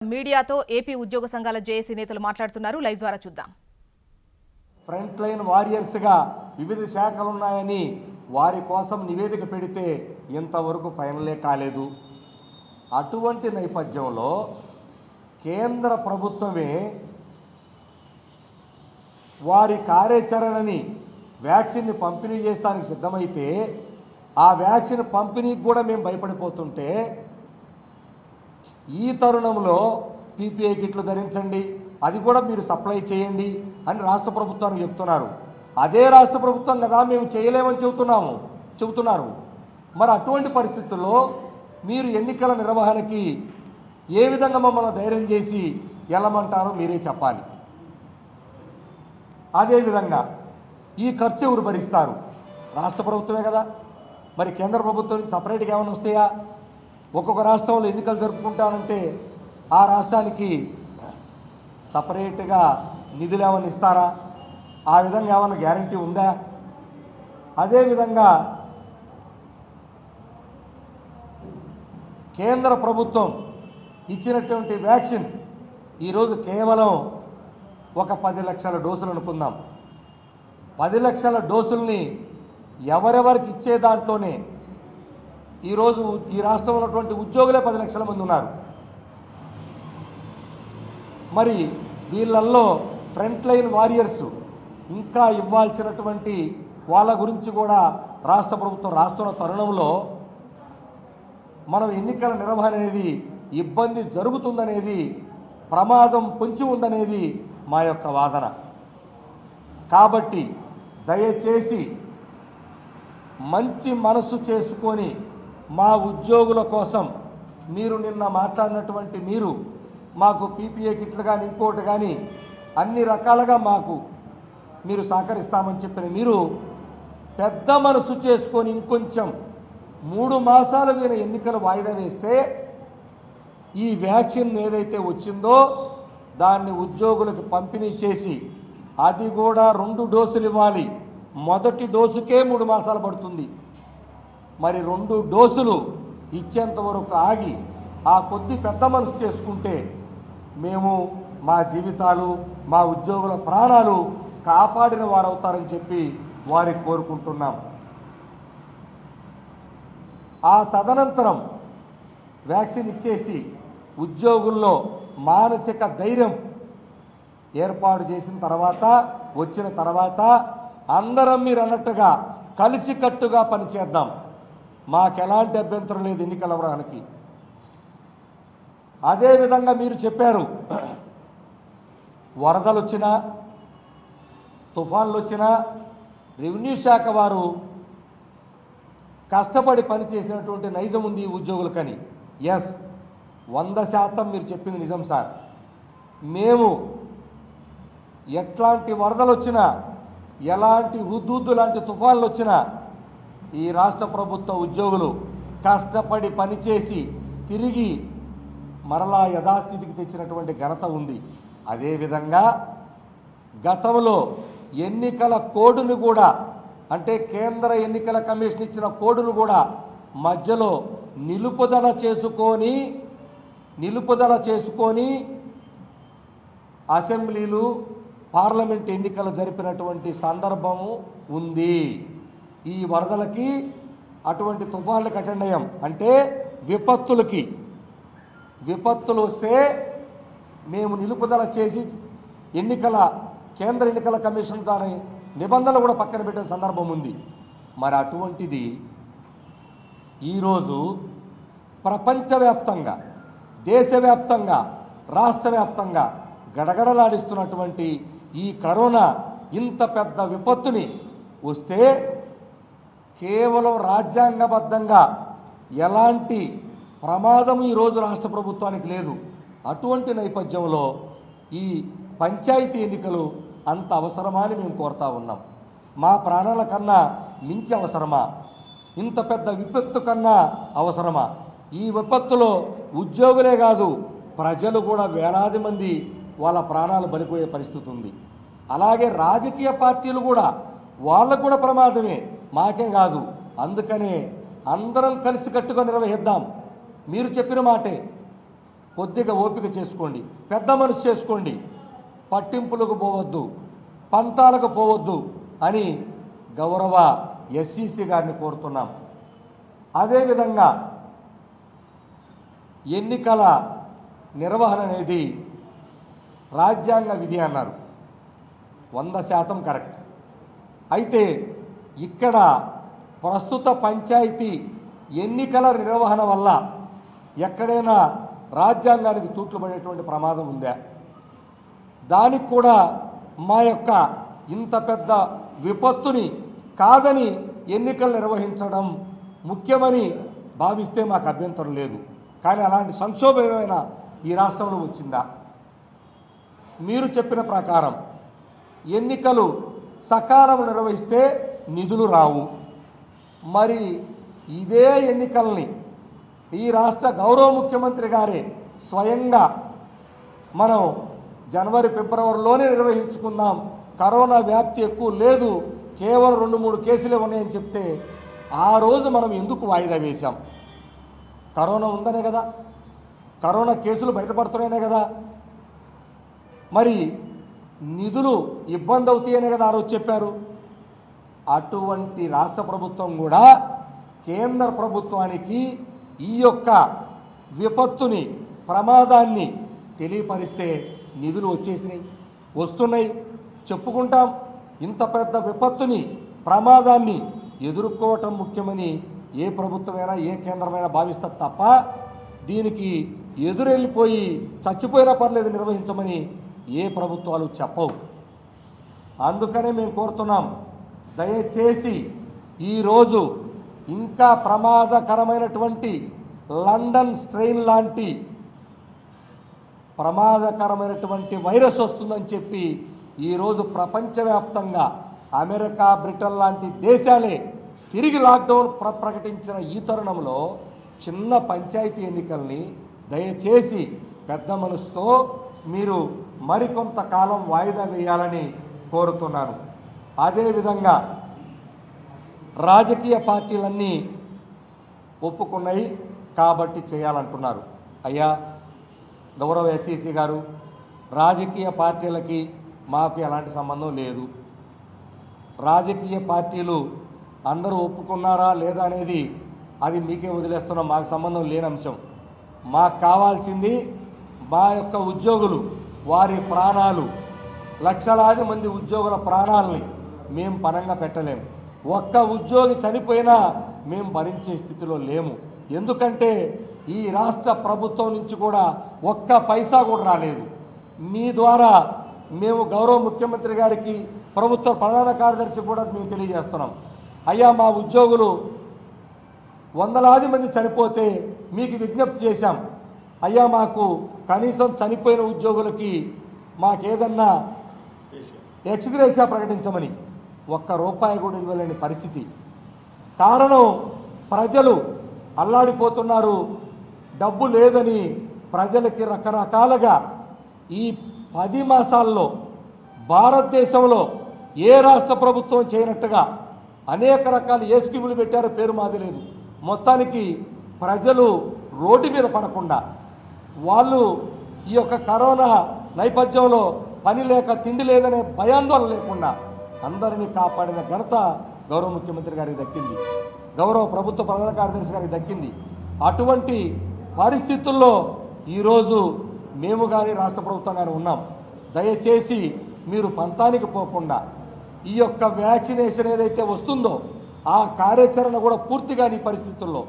మీడియాతో ఏపీ ఉద్యోగ సంఘాల జేఏసీ నేతలు మాట్లాడుతున్నారు. లైవ్ ద్వారా చూద్దాం. ఫ్రంట్ లైన్ వారియర్స్ గా వివిధ శాఖలు ఉన్నాయని వారి కోసం నివేదిక పెడితే ఇంతవరకు ఫైనలే కాలేదు. అటువంటి నేపథ్యంలో కేంద్ర ప్రభుత్వమే వారి కార్యాచరణని వ్యాక్సిన్ని పంపిణీ చేస్తానికి సిద్ధమైతే ఆ వ్యాక్సిన్ పంపిణీకి కూడా మేము భయపడిపోతుంటే ఈ తరుణంలో పీపీఐ కిట్లు ధరించండి, అది కూడా మీరు సప్లై చేయండి అని రాష్ట్ర ప్రభుత్వానికి చెప్తున్నారు. అదే రాష్ట్ర ప్రభుత్వం కదా మేము చేయలేమని చెబుతున్నారు. మరి అటువంటి పరిస్థితుల్లో మీరు ఎన్నికల నిర్వహణకి ఏ విధంగా మమ్మల్ని ధైర్యం చేసి వెళ్ళమంటారో మీరే చెప్పాలి. అదేవిధంగా ఈ ఖర్చు ఎవరు భరిస్తారు? రాష్ట్ర ప్రభుత్వమే కదా. మరి కేంద్ర ప్రభుత్వం నుంచి సపరేట్గా ఏమైనా వస్తాయా? ఒక్కొక్క రాష్ట్రంలో ఎన్నికలు జరుపుకుంటానంటే ఆ రాష్ట్రానికి సపరేట్గా నిధులు ఏమైనా ఇస్తారా? ఆ విధంగా ఏమైనా గ్యారంటీ ఉందా? అదేవిధంగా కేంద్ర ప్రభుత్వం ఇచ్చినటువంటి వ్యాక్సిన్ ఈరోజు కేవలం ఒక 10 లక్షల డోసులు అనుకుందాం. 10 లక్షల డోసుల్ని ఎవరెవరికి ఇచ్చే దాంట్లోనే ఈరోజు ఈ రాష్ట్రంలో ఉన్నటువంటి ఉద్యోగులే 10 లక్షల మంది ఉన్నారు. మరి వీళ్ళల్లో ఫ్రంట్ లైన్ వారియర్స్ ఇంకా ఇవ్వాల్సినటువంటి వాళ్ళ గురించి కూడా రాష్ట్ర ప్రభుత్వం రాస్తున్న తరుణంలో మనం ఎన్నికల నిర్వహణ అనేది ఇబ్బంది జరుగుతుందనేది, ప్రమాదం పొంచి ఉందనేది మా యొక్క వాదన. కాబట్టి దయచేసి మంచి మనసు చేసుకొని మా ఉద్యోగుల కోసం మీరు నిన్న మాట్లాడినటువంటి మాకు పీపీఏ కిట్లు కానీ ఇంకోటి కానీ అన్ని రకాలుగా మాకు మీరు సహకరిస్తామని చెప్పిన మీరు పెద్ద మనసు చేసుకొని ఇంకొంచెం 3 మాసాలు వీన ఎన్నికలు వాయిదా వేస్తే ఈ వ్యాక్సిన్ ఏదైతే వచ్చిందో దాన్ని ఉద్యోగులకు పంపిణీ చేసి అది కూడా 2 డోసులు ఇవ్వాలి. మొదటి డోసుకే 3 మాసాలు పడుతుంది. మరి 2 డోసులు ఇచ్చేంత వరకు ఆగి ఆ కొద్ది పెద్ద మనసు చేసుకుంటే మేము మా జీవితాలు, మా ఉద్యోగుల ప్రాణాలు కాపాడిన వారు అవుతారని చెప్పి వారికి కోరుకుంటున్నాం. ఆ తదనంతరం వ్యాక్సిన్ ఇచ్చేసి ఉద్యోగుల్లో మానసిక ధైర్యం ఏర్పాటు చేసిన తర్వాత వచ్చిన తర్వాత అందరం మీరు అన్నట్టుగా కలిసికట్టుగా పనిచేద్దాం. మాకెలాంటి అభ్యంతరం లేదు ఎన్నికల నిర్వహణకి. అదేవిధంగా మీరు చెప్పారు వరదలు వచ్చినా తుఫాన్లు వచ్చినా రెవెన్యూ శాఖ వారు కష్టపడి పనిచేసినటువంటి నైజం ఉంది ఈ ఉద్యోగులకని. ఎస్, 100% మీరు చెప్పింది నిజం సార్. మేము ఎట్లాంటి వరదలు వచ్చినా, ఎలాంటి హుద్దుద్దు లాంటి తుఫాన్లు వచ్చినా ఈ రాష్ట్ర ప్రభుత్వ ఉద్యోగులు కష్టపడి పనిచేసి తిరిగి మరలా యథాస్థితికి తెచ్చినటువంటి ఘనత ఉంది. అదేవిధంగా గతంలో ఎన్నికల కోడ్ను కూడా, అంటే కేంద్ర ఎన్నికల కమిషన్ ఇచ్చిన కోడ్ను కూడా మధ్యలో నిలుపుదల చేసుకొని అసెంబ్లీలు, పార్లమెంట్ ఎన్నికలు జరిపినటువంటి సందర్భము ఉంది. ఈ వరదలకి అటువంటి తుఫాన్లకు అటెండ్ అయ్యాం. అంటే విపత్తులు వస్తే మేము నిలుపుదల చేసి కేంద్ర ఎన్నికల కమిషన్ దాని నిబంధనలు కూడా పక్కన పెట్టే సందర్భం ఉంది. మరి అటువంటిది ఈరోజు ప్రపంచవ్యాప్తంగా, దేశవ్యాప్తంగా, రాష్ట్ర వ్యాప్తంగా గడగడలాడిస్తున్నటువంటి ఈ కరోనా ఇంత పెద్ద విపత్తుని వస్తే కేవలం రాజ్యాంగబద్ధంగా ఎలాంటి ప్రమాదం ఈరోజు రాష్ట్ర ప్రభుత్వానికి లేదు. అటువంటి నేపథ్యంలో ఈ పంచాయతీ ఎన్నికలు అంత అవసరమా అని మేము కోరుతా ఉన్నాం. మా ప్రాణాల కన్నా మించి అవసరమా? ఇంత పెద్ద విపత్తు కన్నా అవసరమా? ఈ విపత్తులో ఉద్యోగులే కాదు, ప్రజలు కూడా వేలాది మంది వాళ్ళ ప్రాణాలు బలిపోయే పరిస్థితి ఉంది. అలాగే రాజకీయ పార్టీలు కూడా, వాళ్ళకు కూడా ప్రమాదమే, మాకే కాదు. అందుకనే అందరం కలిసికట్టుగా నిర్వహిద్దాం. మీరు చెప్పిన మాటే కొద్దిగా ఓపిక చేసుకోండి, పెద్ద మనసు చేసుకోండి, పట్టింపులకు పోవద్దు, పంతాలకు పోవద్దు అని గౌరవ ఎస్సీసీ గారిని కోరుతున్నాం. అదేవిధంగా ఎన్నికల నిర్వహణ అనేది రాజ్యాంగ విధి అన్నారు, 100% కరెక్ట్. అయితే ఇక్కడ ప్రస్తుత పంచాయతీ ఎన్నికల నిర్వహణ వల్ల ఎక్కడైనా రాజ్యాంగానికి తూట్లు పడేటువంటి ప్రమాదం ఉందా? దానికి కూడా మా యొక్క ఇంత పెద్ద విపత్తుని కాదని ఎన్నికలు నిర్వహించడం ముఖ్యమని భావిస్తే మాకు అభ్యంతరం లేదు. కానీ అలాంటి సంక్షోభం ఏమైనా ఈ రాష్ట్రంలో వచ్చిందా? మీరు చెప్పిన ప్రకారం ఎన్నికలు సకాలం నిర్వహిస్తే నిధులు రావు. మరి ఇదే ఎన్నికల్ని ఈ రాష్ట్ర గౌరవ ముఖ్యమంత్రి గారే స్వయంగా మనం జనవరి ఫిబ్రవరిలోనే నిర్వహించుకుందాం, కరోనా వ్యాప్తి ఎక్కువ లేదు, కేవలం 2-3 కేసులే ఉన్నాయని చెప్తే ఆ రోజు మనం ఎందుకు వాయిదా వేశాం? కరోనా ఉందనే కదా, కరోనా కేసులు బయటపడుతున్నాయనే కదా, మరి నిధులు ఇబ్బంది అవుతాయనే కదా ఆ రోజు చెప్పారు. అటువంటి రాష్ట్ర ప్రభుత్వం కూడా కేంద్ర ప్రభుత్వానికి ఈ యొక్క విపత్తుని, ప్రమాదాన్ని తెలియపరిస్తే నిధులు వచ్చేసినాయి, వస్తున్నాయి, చెప్పుకుంటాం. ఇంత పెద్ద విపత్తుని, ప్రమాదాన్ని ఎదుర్కోవటం ముఖ్యమని ఏ ప్రభుత్వమైనా ఏ కేంద్రమైనా భావిస్తారు తప్ప దీనికి ఎదురెళ్ళిపోయి చచ్చిపోయినా పర్లేదు నిర్వహించమని ఏ ప్రభుత్వాలు చెప్పవు. అందుకనే మేము కోరుతున్నాం, దయచేసి ఈరోజు ఇంకా ప్రమాదకరమైనటువంటి లండన్ స్ట్రెయిన్ లాంటి ప్రమాదకరమైనటువంటి వైరస్ వస్తుందని చెప్పి ఈరోజు ప్రపంచవ్యాప్తంగా అమెరికా, బ్రిటన్ లాంటి దేశాలే తిరిగి లాక్డౌన్ ప్రకటించిన ఈ తరుణంలో చిన్న పంచాయతీ ఎన్నికల్ని దయచేసి పెద్ద మనసుతో మీరు మరికొంతకాలం వాయిదా వేయాలని కోరుతున్నాను. అదేవిధంగా రాజకీయ పార్టీలన్నీ ఒప్పుకున్నాయి కాబట్టి చేయాలంటున్నారు. అయ్యా గౌరవ ఎస్సీసీ గారు, రాజకీయ పార్టీలకి మాకు ఎలాంటి సంబంధం లేదు. రాజకీయ పార్టీలు అందరూ ఒప్పుకున్నారా లేదా అనేది అది మీకే వదిలేస్తున్నాం, మాకు సంబంధం లేని అంశం. మాకు కావాల్సింది మా యొక్క ఉద్యోగులు, వారి ప్రాణాలు, లక్షలాది మంది ఉద్యోగుల ప్రాణాలని మేము పణంగా పెట్టలేము. ఒక్క ఉద్యోగి చనిపోయినా మేము భరించే స్థితిలో లేము. ఎందుకంటే ఈ రాష్ట్ర ప్రభుత్వం నుంచి కూడా ఒక్క పైసా కూడా రాలేదు. మీ ద్వారా మేము గౌరవ ముఖ్యమంత్రి గారికి, ప్రభుత్వ ప్రధాన కార్యదర్శి కూడా మేము తెలియజేస్తున్నాం. అయ్యా మా ఉద్యోగులు వందలాది మంది చనిపోతే మీకు విజ్ఞప్తి చేశాం, అయ్యా మాకు కనీసం చనిపోయిన ఉద్యోగులకి మాకేదన్నా ఎక్స్గ్రేషియా ప్రకటించమని. ఒక్క రూపాయి కూడా ఇవ్వలేని పరిస్థితి. కారణం ప్రజలు అల్లాడిపోతున్నారు, డబ్బు లేదని ప్రజలకి రకరకాలుగా ఈ 10 మాసాల్లో భారతదేశంలో ఏ రాష్ట్ర ప్రభుత్వం చేయనట్టుగా అనేక రకాల ఏ స్కీములు పెట్టారో పేరు మాది లేదు. మొత్తానికి ప్రజలు రోడ్డు మీద పడకుండా, వాళ్ళు ఈ యొక్క కరోనా నేపథ్యంలో పని లేక తిండి లేదనే భయాందోళన లేకుండా అందరినీ కాపాడిన ఘనత గౌరవ ముఖ్యమంత్రి గారికి దక్కింది, గౌరవ ప్రభుత్వ ప్రధాన కార్యదర్శి గారికి దక్కింది. అటువంటి పరిస్థితుల్లో ఈరోజు మేము కానీ రాష్ట్ర ప్రభుత్వం కానీ ఉన్నాం. దయచేసి మీరు పంతానికి పోకుండా ఈ యొక్క వ్యాక్సినేషన్ ఏదైతే వస్తుందో ఆ కార్యాచరణ కూడా పూర్తిగా ఈ పరిస్థితుల్లో